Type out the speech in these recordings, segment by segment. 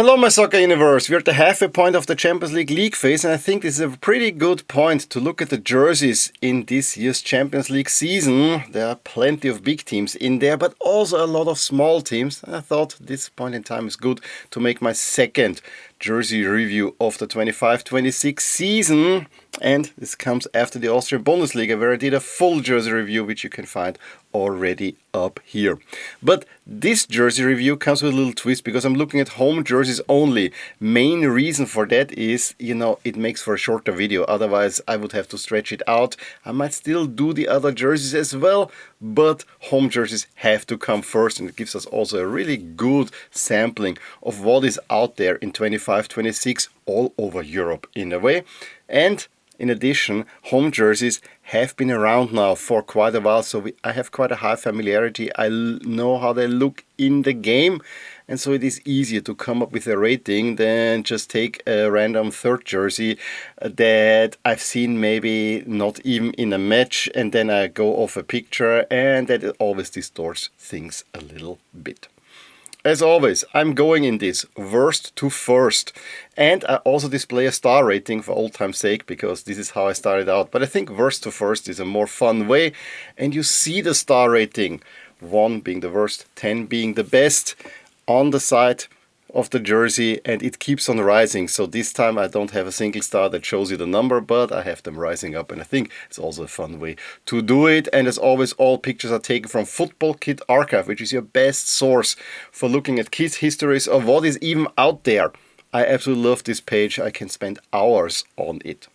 Hello my soccer universe, we're at the halfway point of the Champions League phase, and I think this is a pretty good point to look at the jerseys in this year's Champions League season. There are plenty of big teams in there, but also a lot of small teams. I thought this point in time is good to make my second jersey review of the 25-26 season, and this comes after the Austrian Bundesliga where I did a full jersey review which you can find already up here. But this jersey review comes with a little twist because I'm looking at home jerseys only. Main reason for that is, it makes for a shorter video, otherwise I would have to stretch it out. I might still do the other jerseys as well, but home jerseys have to come first, and it gives us also a really good sampling of what is out there in 25-26 all over Europe in a way. And in addition, home jerseys have been around now for quite a while, so I have quite a high familiarity. I know how they look in the game, and so it is easier to come up with a rating than just take a random third jersey that I've seen maybe not even in a match, and then I go off a picture, and that always distorts things a little bit. As always, I'm going in this worst to first, and I also display a star rating for old time's sake because this is how I started out. But I think worst to first is a more fun way, and you see the star rating, 1 being the worst, 10 being the best, on the side of the jersey, and it keeps on rising. So this time I don't have a single star that shows you the number, but I have them rising up, and I think it's also a fun way to do it. And as always, all pictures are taken from Football Kit Archive, which is your best source for looking at kids' histories of what is even out there. I absolutely love this page. I can spend hours on it.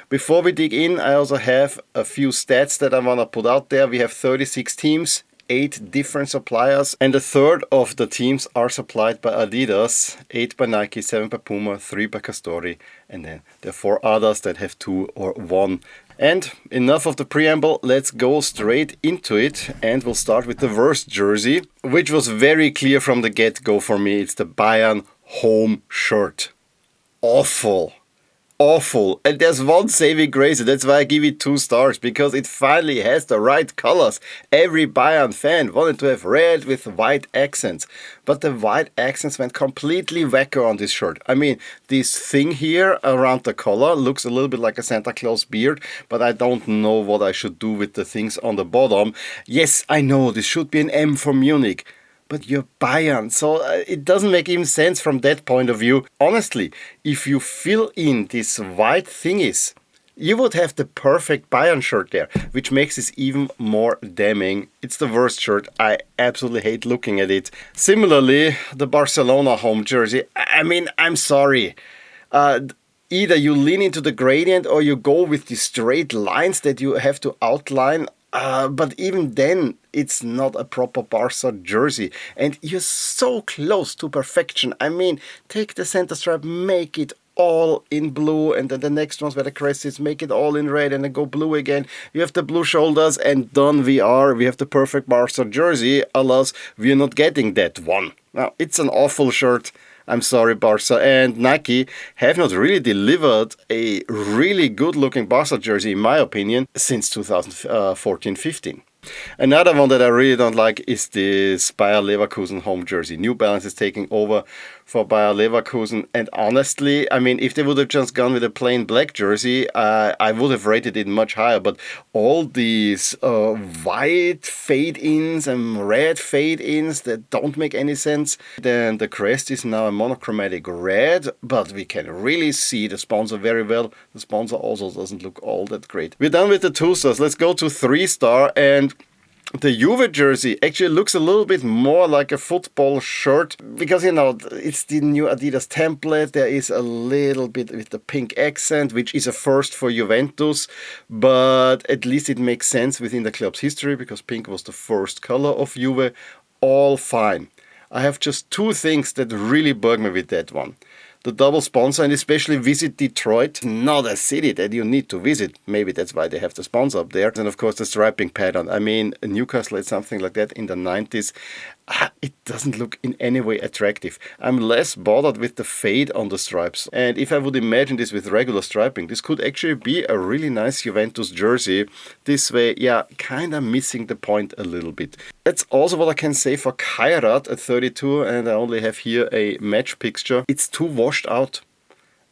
Before we dig in, I also have a few stats that I want to put out there. We have 36 teams, 8 different suppliers, and a third of the teams are supplied by Adidas, 8 by Nike, 7 by Puma, 3 by Castori, and then there are 4 others that have 2 or 1. And enough of the preamble, let's go straight into it, and we'll start with the worst jersey, which was very clear from the get-go for me. It's the Bayern home shirt. Awful. Awful. And there's one saving grace, that's why I give it 2 stars, because it finally has the right colors. Every Bayern fan wanted to have red with white accents, but the white accents went completely wacko on this shirt. I mean, this thing here around the collar looks a little bit like a Santa Claus beard, but I don't know what I should do with the things on the bottom. Yes, I know this should be an M for Munich, but you're Bayern, so it doesn't make even sense from that point of view. Honestly, if you fill in these white thingies, you would have the perfect Bayern shirt there, which makes this even more damning. It's the worst shirt. I absolutely hate looking at it. Similarly, the Barcelona home jersey. I mean, I'm sorry. Either you lean into the gradient or you go with the straight lines that you have to outline. But even then, it's not a proper Barca jersey, and you're so close to perfection. I mean, take the center stripe, make it all in blue, and then the next ones where the crest is, make it all in red, and then go blue again. You have the blue shoulders, and done we are. We have the perfect Barca jersey, alas, we're not getting that one. Now, it's an awful shirt. I'm sorry, Barca, and Nike have not really delivered a really good-looking Barca jersey, in my opinion, since 2014-15. Another one that I really don't like is this Bayer Leverkusen home jersey. New Balance is taking over for Bayer Leverkusen, and honestly, I mean, if they would have just gone with a plain black jersey, I would have rated it much higher, but all these white fade-ins and red fade-ins that don't make any sense. Then the crest is now a monochromatic red, but we can really see the sponsor very well. The sponsor also doesn't look all that great. We're done with the 2 stars. Let's go to 3-star, and the Juve jersey actually looks a little bit more like a football shirt because, it's the new Adidas template. There is a little bit with the pink accent, which is a first for Juventus, but at least it makes sense within the club's history because pink was the first color of Juve. All fine. I have just 2 things that really bug me with that one. The double sponsor, and especially Visit Detroit, not a city that you need to visit. Maybe that's why they have the sponsor up there. And of course the striping pattern. I mean, Newcastle had something like that in the 90s. it doesn't look in any way attractive. I'm less bothered with the fade on the stripes. And if I would imagine this with regular striping, this could actually be a really nice Juventus jersey. This way, yeah, kind of missing the point a little bit. That's also what I can say for Kairat at 32, and I only have here a match picture. It's too washed out.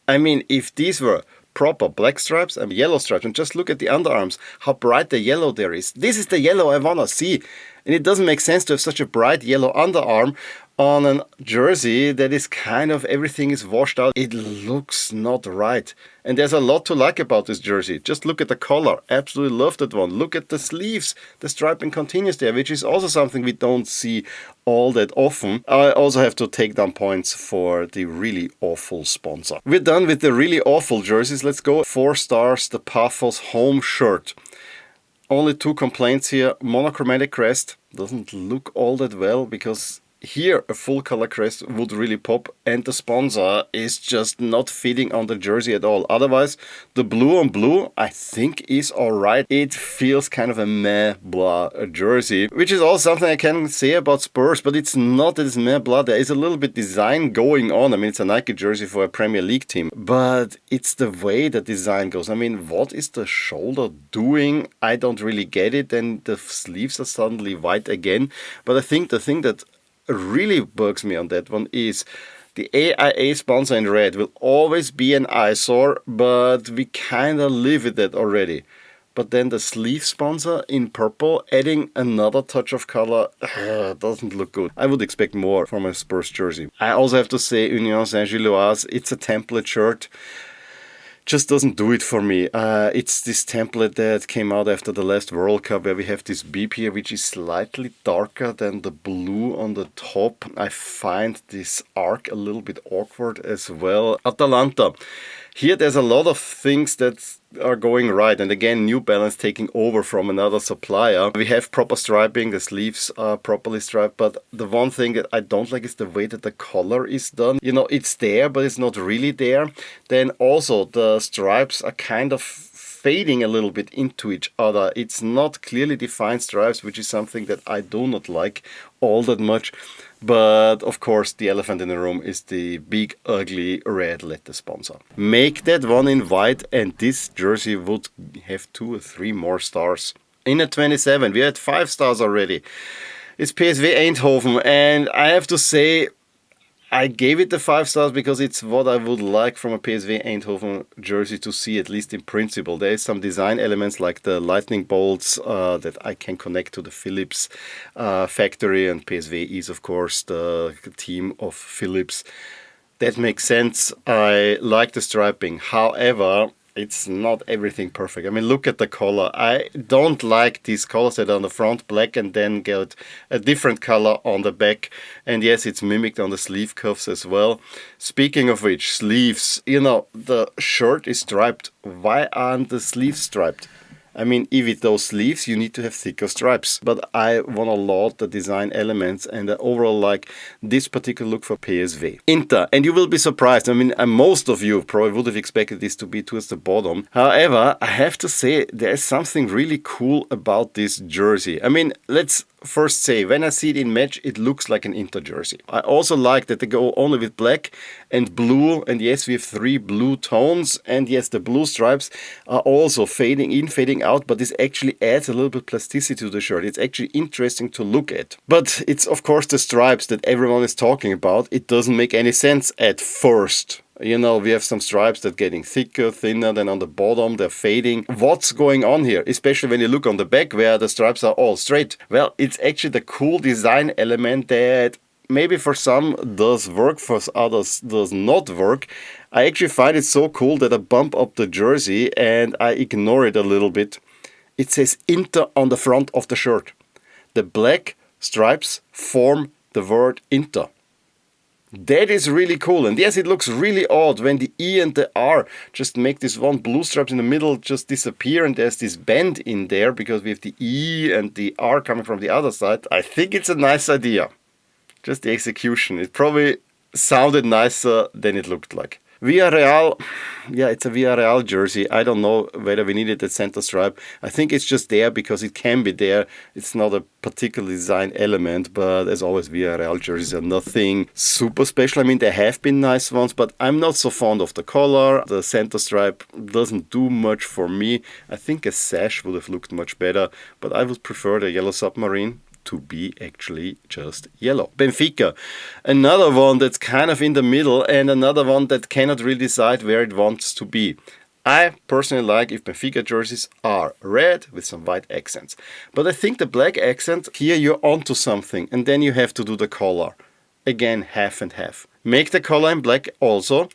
I mean, if these were proper black stripes and yellow stripes, and just look at the underarms, how bright the yellow there is. This is the yellow I wanna see. And it doesn't make sense to have such a bright yellow underarm on a jersey that is kind of everything is washed out. It looks not right. And there's a lot to like about this jersey. Just look at the collar. Absolutely love that one. Look at the sleeves. The striping continues there, which is also something we don't see all that often. I also have to take down points for the really awful sponsor. We're done with the really awful jerseys. Let's go 4 stars, the Paphos home shirt. Only 2 complaints here. Monochromatic crest doesn't look all that well, because here a full color crest would really pop, and the sponsor is just not fitting on the jersey at all. Otherwise, the blue on blue I think is alright. It feels kind of a meh blah jersey, which is also something I can say about Spurs, but it's not that it's meh blah. There is a little bit design going on. I mean, it's a Nike jersey for a Premier League team, but it's the way the design goes. I mean, what is the shoulder doing? I don't really get it. And the sleeves are suddenly white again. But I think the thing that really bugs me on that one is the AIA sponsor in red will always be an eyesore, but we kind of live with that already. But then the sleeve sponsor in purple, adding another touch of color, doesn't look good. I would expect more from a Spurs jersey. I also have to say Union Saint-Gilloise, it's a template shirt. Just doesn't do it for me. It's this template that came out after the last World Cup, where we have this beep here, which is slightly darker than the blue on the top. I find this arc a little bit awkward as well. Atalanta. Here there's a lot of things that are going right, and again New Balance taking over from another supplier. We have proper striping, the sleeves are properly striped, but the one thing that I don't like is the way that the collar is done. You know, it's there, but it's not really there. Then also the stripes are kind of fading a little bit into each other. It's not clearly defined stripes, which is something that I do not like all that much. But of course, the elephant in the room is the big ugly red letter sponsor. Make that one in white, and this jersey would have 2 or 3 more stars. In at 27, we had 5 stars already. It's PSV Eindhoven, and I have to say, I gave it the 5 stars because it's what I would like from a PSV Eindhoven jersey to see, at least in principle. There is some design elements like the lightning bolts that I can connect to the Philips factory, and PSV is of course the team of Philips. That makes sense. I like the striping. However, it's not everything perfect. I mean, look at the color. I don't like these colors that are on the front black and then get a different color on the back. And yes, it's mimicked on the sleeve cuffs as well. Speaking of which, sleeves, you know, the shirt is striped. Why aren't the sleeves striped? I mean, if with those sleeves, you need to have thicker stripes. But I want to laud the design elements, and I overall like this particular look for PSV. Inter, and you will be surprised. I mean, most of you probably would have expected this to be towards the bottom. However, I have to say, there's something really cool about this jersey. I mean, let's first say, when I see it in match, it looks like an Inter jersey. I also like that they go only with black and blue, and yes, we have 3 blue tones, and yes, the blue stripes are also fading in, fading out, but this actually adds a little bit plasticity to the shirt. It's actually interesting to look at. But it's of course the stripes that everyone is talking about. It doesn't make any sense at first. You know, we have some stripes that are getting thicker, thinner, then on the bottom they're fading. What's going on here? Especially when you look on the back where the stripes are all straight. Well, it's actually the cool design element that maybe for some does work, for others does not work. I actually find it so cool that I bump up the jersey and I ignore it a little bit. It says Inter on the front of the shirt. The black stripes form the word Inter. That is really cool. And yes, it looks really odd when the E and the R just make this one blue stripes in the middle just disappear, and there's this bend in there because we have the E and the R coming from the other side. I think it's a nice idea. Just the execution. It probably sounded nicer than it looked like. Villarreal, yeah, it's a Villarreal jersey. I don't know whether we needed the center stripe. I think it's just there because it can be there. It's not a particular design element, but as always, Villarreal jerseys are nothing super special. I mean, there have been nice ones, but I'm not so fond of the color. The center stripe doesn't do much for me. I think a sash would have looked much better, but I would prefer the yellow submarine to be actually just yellow. Benfica, another one that's kind of in the middle and another one that cannot really decide where it wants to be. I personally like if Benfica jerseys are red with some white accents. But I think the black accent, here you're onto something and then you have to do the color. Again, half and half. Make the color in black also,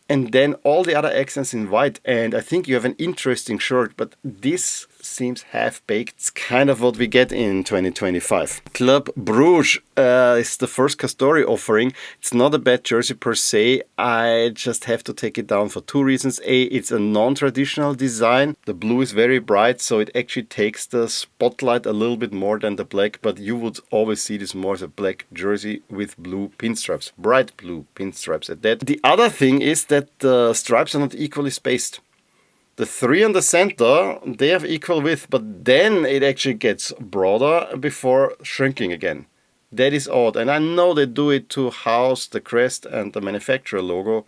and then all the other accents in white, and I think you have an interesting shirt, but this seems half-baked. It's kind of what we get in 2025. Club Brugge is the first Castori offering. It's not a bad jersey per se. I just have to take it down for two reasons. A, it's a non-traditional design. The blue is very bright, so it actually takes the spotlight a little bit more than the black, but you would always see this more as a black jersey with blue pinstripes, bright blue pinstripes at that. The other thing is that the stripes are not equally spaced. The three on the center, they have equal width, but then it actually gets broader before shrinking again. That is odd, and I know they do it to house the crest and the manufacturer logo,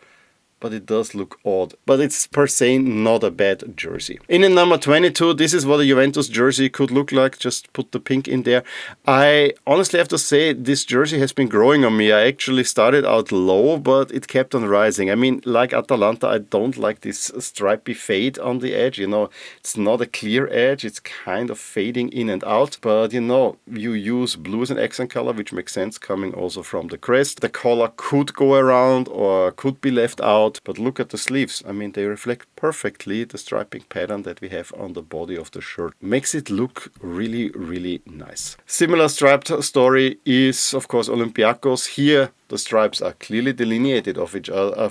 but it does look odd. But it's per se not a bad jersey. In number 22, this is what a Juventus jersey could look like. Just put the pink in there. I honestly have to say this jersey has been growing on me. I actually started out low, but it kept on rising. I mean, like Atalanta, I don't like this stripy fade on the edge. You know, it's not a clear edge. It's kind of fading in and out. But you know, you use blue as an accent color, which makes sense coming also from the crest. The collar could go around or could be left out. But look at the sleeves. I mean, they reflect perfectly the striping pattern that we have on the body of the shirt. Makes it look really, really nice. Similar striped story is, of course, Olympiacos. Here, the stripes are clearly delineated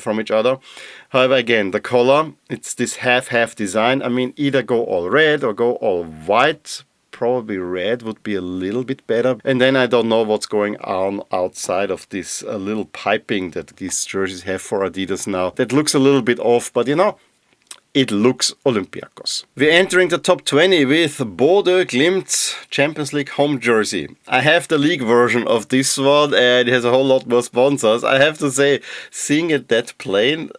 from each other. However, again, the color, it's this half-half design. I mean, either go all red or go all white. Probably red would be a little bit better. And then I don't know what's going on outside of this little piping that these jerseys have for Adidas now. That looks a little bit off, but you know, it looks Olympiacos. We're entering the top 20 with Bodø Glimt Champions League home jersey. I have the league version of this one and it has a whole lot more sponsors. I have to say, seeing it that plain,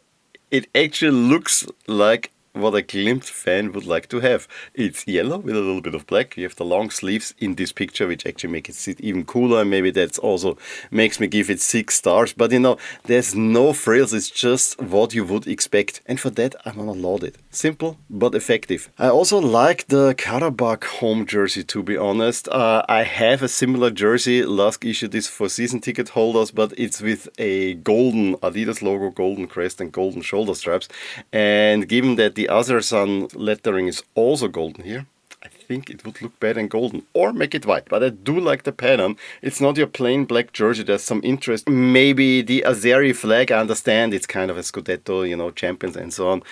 it actually looks like what a Glimt fan would like to have. It's yellow with a little bit of black. You have the long sleeves in this picture, which actually make it sit even cooler. And maybe that's also makes me give it 6 stars. But you know, there's no frills. It's just what you would expect. And for that, I'm gonna laud it. Simple, but effective. I also like the Karabakh home jersey, to be honest. I have a similar jersey. Last issued this for season ticket holders, but it's with a golden Adidas logo, golden crest and golden shoulder straps. And given that the Azersan lettering is also golden here, I think it would look better in golden or make it white. But I do like the pattern. It's not your plain black jersey. There's some interest. Maybe the Azeri flag, I understand it's kind of a Scudetto, you know, champions and so on.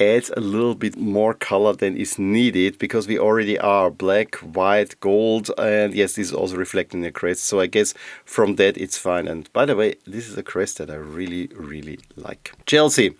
Adds a little bit more color than is needed because we already are black, white, gold, and yes, this is also reflecting the crest. So I guess from that it's fine. And by the way, this is a crest that I really, really like. Chelsea,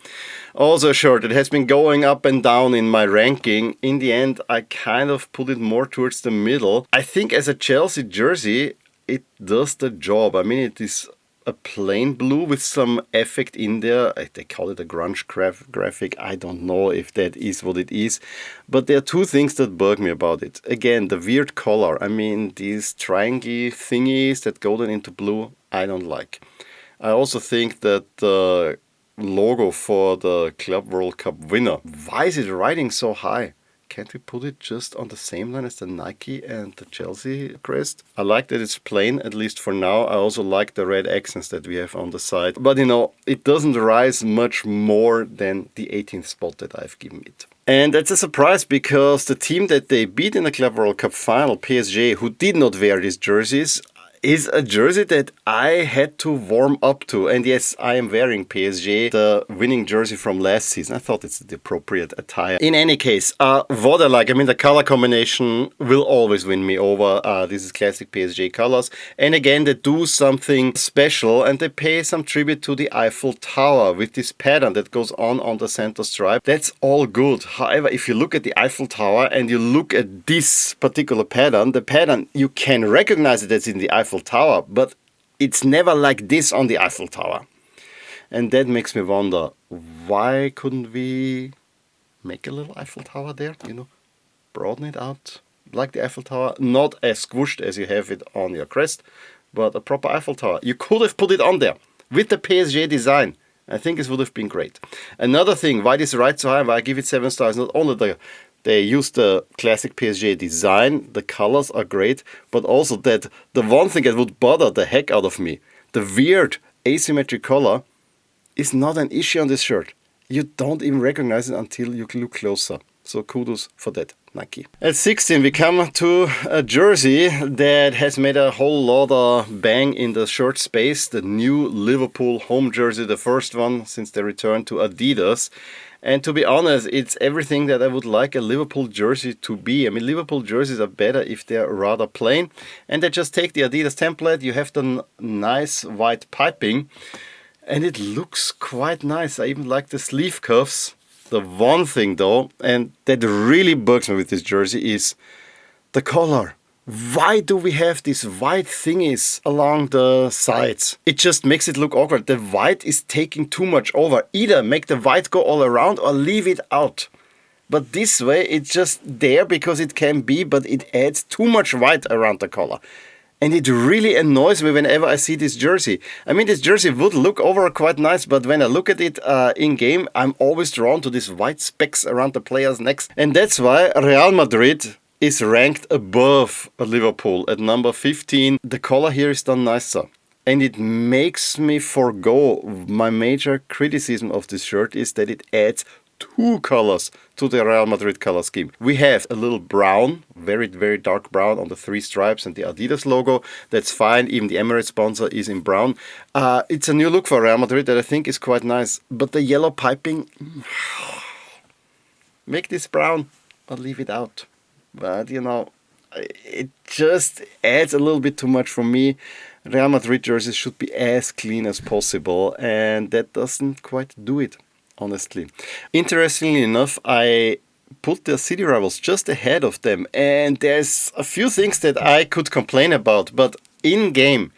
also a shirt that has been going up and down in my ranking. In the end, I kind of put it more towards the middle. I think as a Chelsea jersey, it does the job. I mean, it is a plain blue with some effect in there. They call it a grunge graphic. I don't know if that is what it is. But there are two things that bug me about it. Again, the weird color. I mean, these triangle thingies that go then into blue, I don't like. I also think that the logo for the Club World Cup winner, why is it riding so high? Can't we put it just on the same line as the Nike and the Chelsea crest? I like that it's plain, at least for now. I also like the red accents that we have on the side. But you know, it doesn't rise much more than the 18th spot that I've given it. And that's a surprise because the team that they beat in the Club World Cup final, PSG, who did not wear these jerseys, is a jersey that I had to warm up to. And yes, I am wearing PSG, the winning jersey from last season. I thought it's the appropriate attire. In any case, what I like, I mean, the color combination will always win me over. This is classic PSG colors. And again, they do something special and they pay some tribute to the Eiffel Tower with this pattern that goes on the center stripe. That's all good. However, if you look at the Eiffel Tower and you look at this particular pattern, the pattern, you can recognize it as in the Eiffel Tower, but it's never like this on the Eiffel Tower. And that makes me wonder, why couldn't we make a little Eiffel Tower there? You know, broaden it out like the Eiffel Tower, not as squished as you have it on your crest, but a proper Eiffel Tower. You could have put it on there with the PSG design. I think this would have been great. Another thing, why this right so high, why I give it 7 stars, not only they use the classic PSG design, the colors are great, but also that the one thing that would bother the heck out of me, the weird asymmetric color, is not an issue on this shirt. You don't even recognize it until you look closer. So kudos for that, Nike. At 16, we come to a jersey that has made a whole lot of bang in the shirt space. The new Liverpool home jersey, the first one since they returned to Adidas. And to be honest, it's everything that I would like a Liverpool jersey to be. I mean, Liverpool jerseys are better if they're rather plain. And they just take the Adidas template. You have the nice white piping. And it looks quite nice. I even like the sleeve cuffs. The one thing though, and that really bugs me with this jersey, is the color. Why do we have these white thingies along the sides? It just makes it look awkward. The white is taking too much over. Either make the white go all around or leave it out. But this way it's just there because it can be, but it adds too much white around the collar. And it really annoys me whenever I see this jersey. I mean, this jersey would look overall quite nice, but when I look at it in game, I'm always drawn to these white specks around the players' necks. And that's why Real Madrid is ranked above Liverpool at number 15. The color here is done nicer. And it makes me forgo my major criticism of this shirt is that it adds 2 colors to the Real Madrid color scheme. We have a little brown, very, very dark brown on the 3 stripes and the Adidas logo. That's fine. Even the Emirates sponsor is in brown. It's a new look for Real Madrid that I think is quite nice. But the yellow piping, make this brown or leave it out. But, you know, it just adds a little bit too much for me. Real Madrid jerseys should be as clean as possible, and that doesn't quite do it, honestly. Interestingly enough, I put the city rivals just ahead of them, and there's a few things that I could complain about, but in game,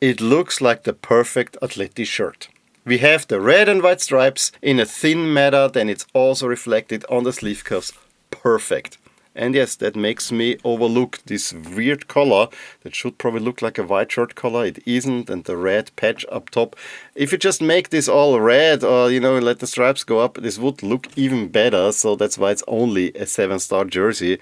it looks like the perfect Atleti shirt. We have the red and white stripes in a thin matter, then it's also reflected on the sleeve cuffs. Perfect. And yes, that makes me overlook this weird color that should probably look like a white shirt color. It isn't, and the red patch up top. If you just make this all red or, you know, let the stripes go up, this would look even better. So that's why it's only a 7-star jersey.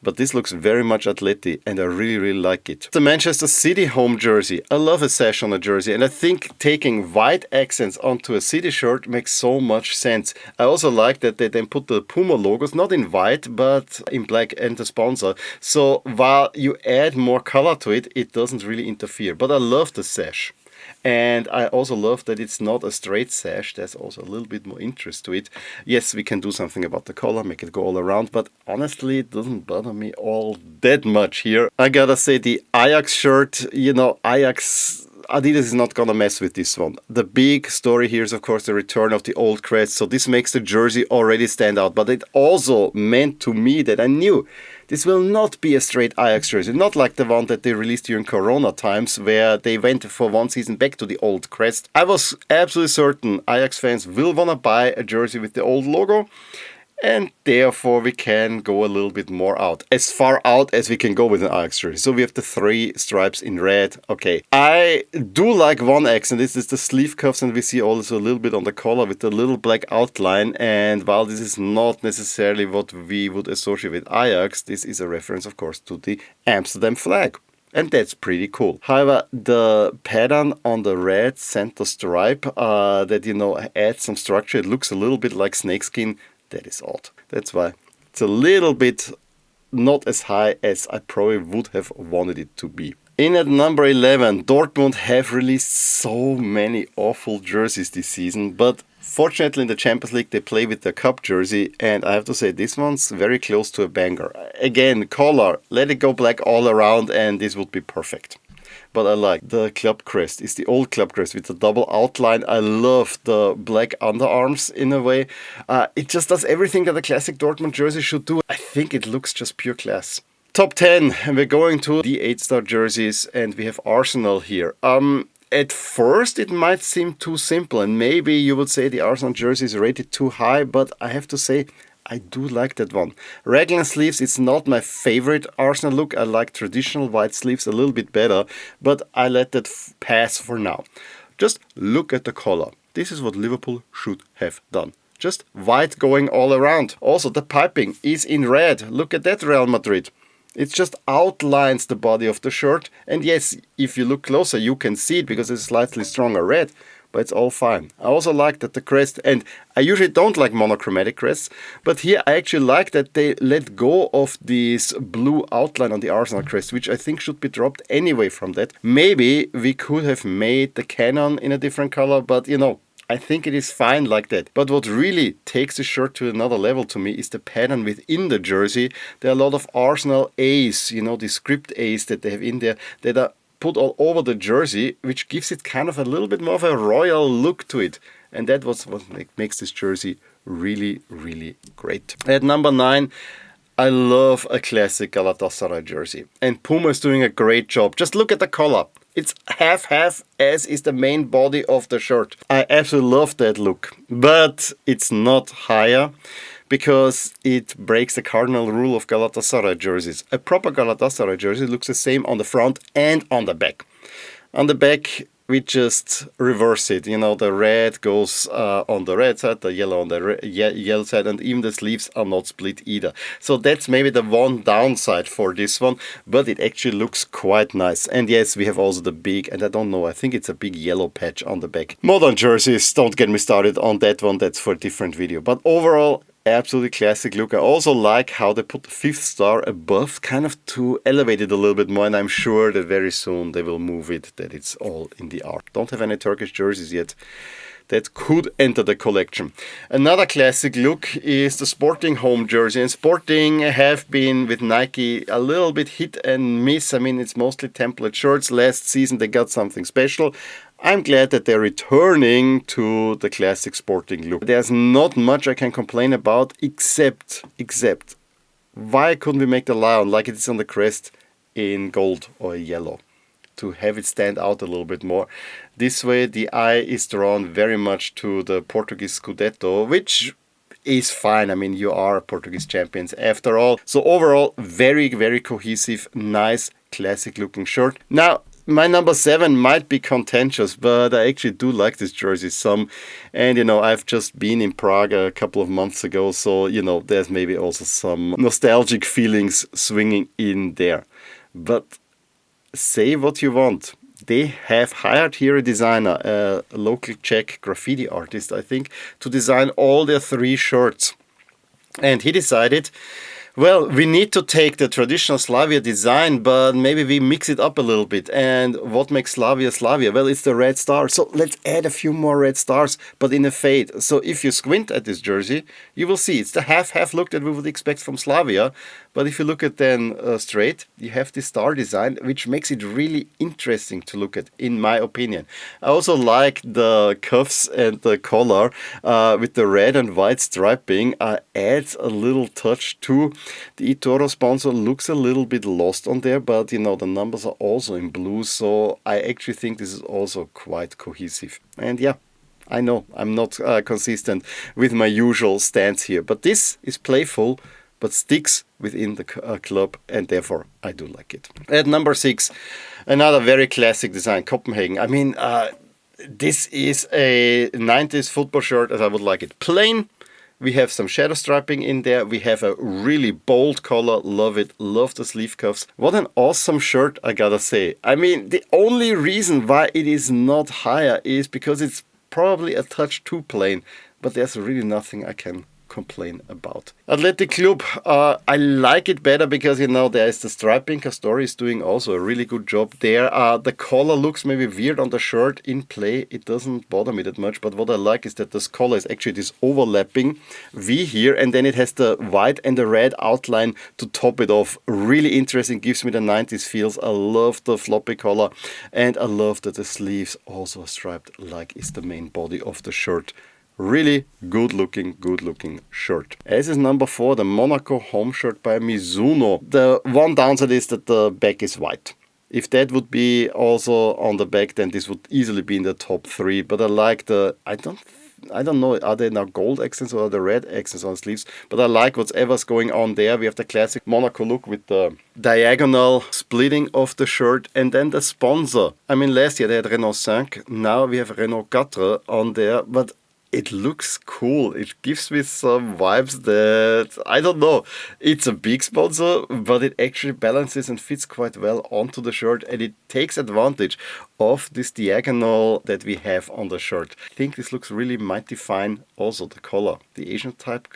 But this looks very much Atleti, and I really, really like it. The Manchester City home jersey. I love a sash on a jersey, and I think taking white accents onto a City shirt makes so much sense. I also like that they then put the Puma logos, not in white, but in black and the sponsor. So while you add more color to it, it doesn't really interfere. But I love the sash. And I also love that it's not a straight sash. There's also a little bit more interest to it. Yes, we can do something about the collar, make it go all around, but honestly, it doesn't bother me all that much here. I gotta say, the Ajax shirt, you know, Adidas is not gonna mess with this one. The big story here is, of course, the return of the old crest. So this makes the jersey already stand out. But it also meant to me that I knew this will not be a straight Ajax jersey. Not like the one that they released during Corona times, where they went for one season back to the old crest. I was absolutely certain Ajax fans will wanna buy a jersey with the old logo. And therefore we can go a little bit more out. As far out as we can go with an Ajax jersey. So we have the 3 stripes in red. Okay. I do like one accent. This is the sleeve cuffs, and we see also a little bit on the collar with the little black outline. And while this is not necessarily what we would associate with Ajax, this is a reference, of course, to the Amsterdam flag. And that's pretty cool. However, the pattern on the red center stripe that, you know, adds some structure. It looks a little bit like snakeskin. That is odd. That's why it's a little bit not as high as I probably would have wanted it to be. In at number 11, Dortmund have released so many awful jerseys this season, but fortunately in the Champions League they play with the cup jersey, and I have to say this one's very close to a banger. Again, color, let it go black all around and this would be perfect. But I like the club crest. It's the old club crest with the double outline. I love the black underarms in a way. It just does everything that a classic Dortmund jersey should do. I think it looks just pure class. Top 10, and we're going to the 8-star jerseys, and we have Arsenal here. At first it might seem too simple, and maybe you would say the Arsenal jersey is rated too high, but I have to say I do like that one. Raglan sleeves, it's not my favorite Arsenal look. I like traditional white sleeves a little bit better, but I let that pass for now. Just look at the color. This is what Liverpool should have done. Just white going all around. Also, the piping is in red. Look at that, Real Madrid. It just outlines the body of the shirt. And yes, if you look closer, you can see it because it's slightly stronger red. But it's all fine. I also like that the crest, and I usually don't like monochromatic crests, but here I actually like that they let go of this blue outline on the Arsenal crest, which I think should be dropped anyway from that. Maybe we could have made the cannon in a different color, but you know, I think it is fine like that. But what really takes the shirt to another level to me is the pattern within the jersey. There are a lot of Arsenal A's, you know, the script A's that they have in there that are put all over the jersey, which gives it kind of a little bit more of a royal look to it. And that was what makes this jersey really, really great. At number 9, I love a classic Galatasaray jersey. And Puma is doing a great job. Just look at the color. It's half-half, as is the main body of the shirt. I absolutely love that look. But it's not higher, because it breaks the cardinal rule of Galatasaray jerseys. A proper Galatasaray jersey looks the same on the front and on the back. On the back, we just reverse it. You know, the red goes on the red side, the yellow on the yellow side, and even the sleeves are not split either. So that's maybe the one downside for this one, but it actually looks quite nice. And yes, we have also the big, and I don't know, I think it's a big yellow patch on the back. Modern jerseys, don't get me started on that one, that's for a different video. But overall, absolutely classic look. I also like how they put the 5th star above, kind of to elevate it a little bit more, and I'm sure that very soon they will move it, that it's all in the art. Don't have any Turkish jerseys yet that could enter the collection. Another classic look is the Sporting home jersey, and Sporting have been with Nike a little bit hit and miss. I mean, it's mostly template shirts. Last season they got something special. I'm glad that they're returning to the classic Sporting look. There's not much I can complain about except why couldn't we make the lion like it is on the crest in gold or yellow, to have it stand out a little bit more. This way the eye is drawn very much to the Portuguese Scudetto, which is fine. I mean, you are Portuguese champions after all. So overall, very, very cohesive, nice, classic looking shirt. Now, my number 7 might be contentious, but I actually do like this jersey some. And, you know, I've just been in Prague a couple of months ago, so, you know, there's maybe also some nostalgic feelings swinging in there. But say what you want. They have hired here a designer, a local Czech graffiti artist, I think, to design all their 3 shirts. And he decided, well, we need to take the traditional Slavia design, but maybe we mix it up a little bit. And what makes Slavia Slavia? Well, it's the red star. So let's add a few more red stars, but in a fade. So if you squint at this jersey, you will see it's the half-half look that we would expect from Slavia. But if you look at then straight, you have this star design, which makes it really interesting to look at, in my opinion. I also like the cuffs and the collar with the red and white striping. Adds a little touch too. The eToro sponsor looks a little bit lost on there, but you know, the numbers are also in blue, so I actually think this is also quite cohesive. And yeah, I know I'm not consistent with my usual stance here, but this is playful, but sticks within the club, and therefore I do like it. At number 6, another very classic design, Copenhagen. I mean, this is a 90s football shirt as I would like it. Plain. We have some shadow striping in there. We have a really bold color. Love it. Love the sleeve cuffs. What an awesome shirt, I gotta say. I mean, the only reason why it is not higher is because it's probably a touch too plain. But there's really nothing I can complain about. Athletic Club, I like it better because, there is the striping. Castori is doing also a really good job there. The collar looks maybe weird on the shirt. In play, it doesn't bother me that much, but what I like is that this collar is actually this overlapping V here, and then it has the white and the red outline to top it off. Really interesting, gives me the 90s feels. I love the floppy collar, and I love that the sleeves also are striped like is the main body of the shirt. Really good looking shirt. As is number 4, the Monaco home shirt by Mizuno. The one downside is that the back is white. If that would be also on the back, then this would easily be in the top 3. But I like I don't know, are they now gold accents or are they red accents on the sleeves? But I like whatever's going on there. We have the classic Monaco look with the diagonal splitting of the shirt, and then the sponsor. I mean, last year they had Renault 5, now we have Renault 4 on there, but it looks cool. It gives me some vibes that, I don't know, it's a big sponsor, but it actually balances and fits quite well onto the shirt, and it takes advantage of this diagonal that we have on the shirt. I think this looks really mighty fine. Also the collar, the Asian type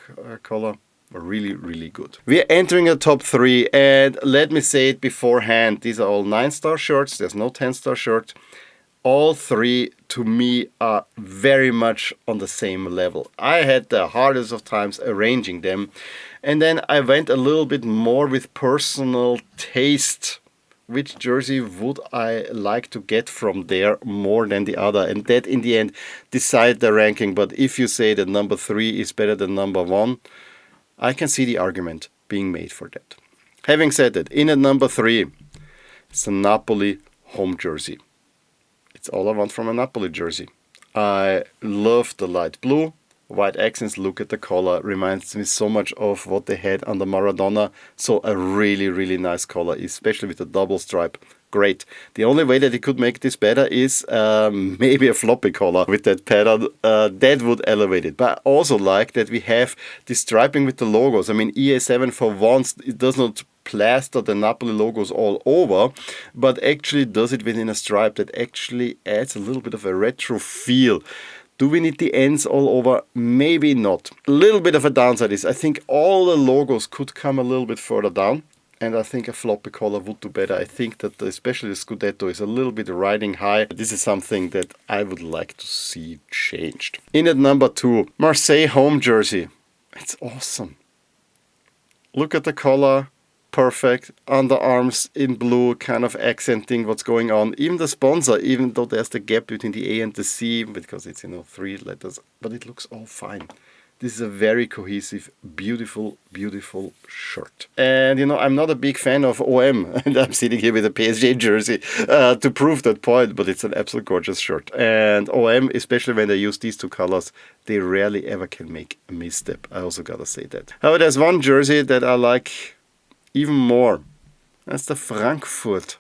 collar, really good. We are entering a top 3, and let me say it beforehand, these are all 9-star shirts, there's no 10-star shirt. All 3 to me are very much on the same level. I had the hardest of times arranging them, and then I went a little bit more with personal taste. Which jersey would I like to get from there more than the other? And that in the end decide the ranking. But if you say that number 3 is better than number 1, I can see the argument being made for that. Having said that, in at number 3, it's the Napoli home jersey. It's all I want from a Napoli jersey. I love the light blue, white accents. Look at the collar. Reminds me so much of what they had under Maradona. So a really nice collar, especially with the double stripe. Great. The only way that he could make this better is maybe a floppy collar with that pattern. That would elevate it. But I also like that we have this striping with the logos. I mean, EA7 for once, it does not plaster the Napoli logos all over, but actually does it within a stripe that actually adds a little bit of a retro feel. Do we need the ends all over? Maybe not. A little bit of a downside is I think all the logos could come a little bit further down, and I think a floppy collar would do better. I think that especially the Scudetto is a little bit riding high. This is something that I would like to see changed. In at number 2, Marseille home jersey. It's awesome. Look at the collar. Perfect. Underarms in blue, kind of accenting what's going on. Even the sponsor, even though there's the gap between the A and the C, because it's 3 letters, but it looks all fine. This is a very cohesive, beautiful shirt. And I'm not a big fan of OM, and I'm sitting here with a PSG jersey to prove that point, but it's an absolute gorgeous shirt. And OM, especially when they use these 2 colors, they rarely ever can make a misstep. I also gotta say that. However, there's one jersey that I like even more. That's the Frankfurt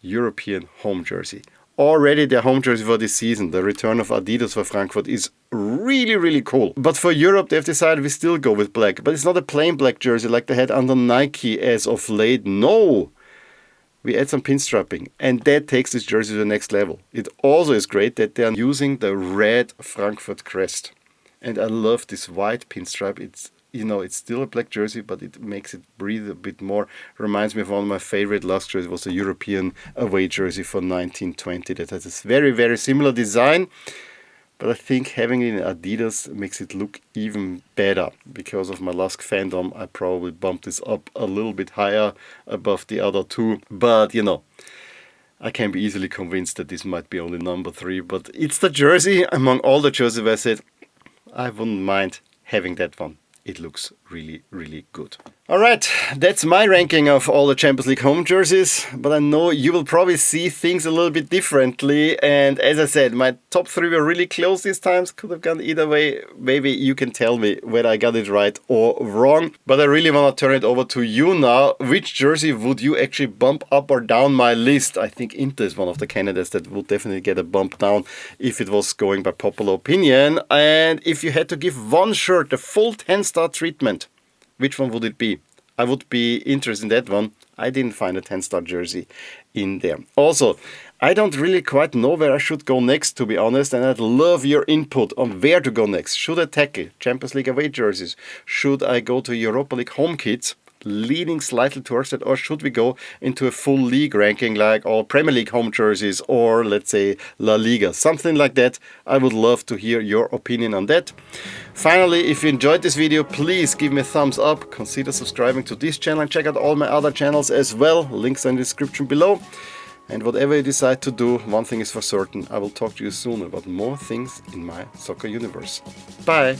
European home jersey. Already their home jersey for this season, the return of Adidas for Frankfurt, is really cool. But for Europe, they've decided we still go with black. But it's not a plain black jersey like they had under Nike as of late. No! We add some pinstriping, and that takes this jersey to the next level. It also is great that they're using the red Frankfurt crest. And I love this white pinstripe. It's still a black jersey, but it makes it breathe a bit more. Reminds me of one of my favorite last jerseys, was a European away jersey for 1920 that has this very similar design. But I think having it in Adidas makes it look even better. Because of my Lusk fandom, I probably bumped this up a little bit higher above the other 2. But, I can be easily convinced that this might be only number 3. But it's the jersey among all the jerseys where I said, I wouldn't mind having that one. It looks really good. Alright, that's my ranking of all the Champions League home jerseys, but I know you will probably see things a little bit differently, and as I said, my top 3 were really close these times, could have gone either way. Maybe you can tell me whether I got it right or wrong, but I really want to turn it over to you now. Which jersey would you actually bump up or down my list? I think Inter is one of the candidates that would definitely get a bump down if it was going by popular opinion. And if you had to give one shirt the full 10-star treatment, which one would it be? I would be interested in that one. I didn't find a 10-star jersey in there. Also, I don't really quite know where I should go next, to be honest, and I'd love your input on where to go next. Should I tackle Champions League away jerseys? Should I go to Europa League home kits? Leaning slightly towards that, or should we go into a full league ranking like all Premier League home jerseys, or let's say La Liga, something like that? I would love to hear your opinion on that. Finally, if you enjoyed this video, please give me a thumbs up, consider subscribing to this channel, and check out all my other channels as well. Links are in the description below. And whatever you decide to do, one thing is for certain, I will talk to you soon about more things in my soccer universe. Bye!